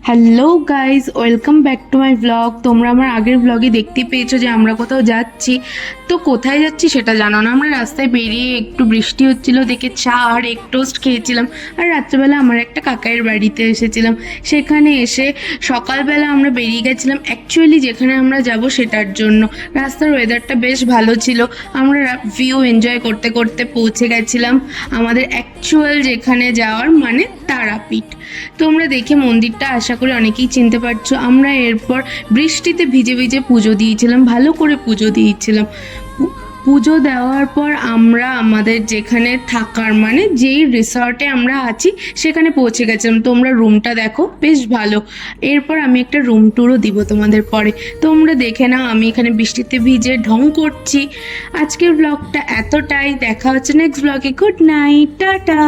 Hello guys, welcome back to my blog. তোমরা আমার আগের ব্লগে দেখতে পেয়েছো যে আমরা কোথাও যাচ্ছি। তো কোথায় যাচ্ছি সেটা জানো না। আমরা রাস্তায় বেরিয়ে একটু বৃষ্টি হচ্ছিল দেখে চা আর এগ টোস্ট খেয়েছিলাম, আর রাত্রেবেলা আমার একটা কাকাইয়ের বাড়িতে এসেছিলাম। সেখানে এসে সকালবেলা আমরা বেরিয়ে গেছিলাম অ্যাকচুয়ালি যেখানে আমরা যাব সেটার জন্য। রাস্তার ওয়েদারটা বেশ ভালো ছিল, আমরা ভিউ এনজয় করতে করতে পৌঁছে গেছিলাম আমাদের অ্যাকচুয়াল যেখানে যাওয়ার, মানে তারাপীঠ। তোমরা দেখে মন্দিরটা আশা করি অনেকেই চিনতে পারছো। আমরা এরপর বৃষ্টিতে ভিজে ভিজে পুজো দিয়েছিলাম, ভালো করে পুজো দিয়েছিলাম। পুজো দেওয়ার পর আমরা আমাদের যেখানে থাকার, মানে যেই রিসর্টে আমরা আছি সেখানে পৌঁছে গেছিলাম। তোমরা রুমটা দেখো, বেশ ভালো। এরপর আমি একটা রুম ট্যুরও দিব তোমাদের পরে, তোমরা দেখে নাও। আমি এখানে বৃষ্টিতে ভিজে ঢং করছি। আজকের ব্লগটা এতটাই, দেখা হচ্ছে নেক্সট ব্লগে। Good night, tata.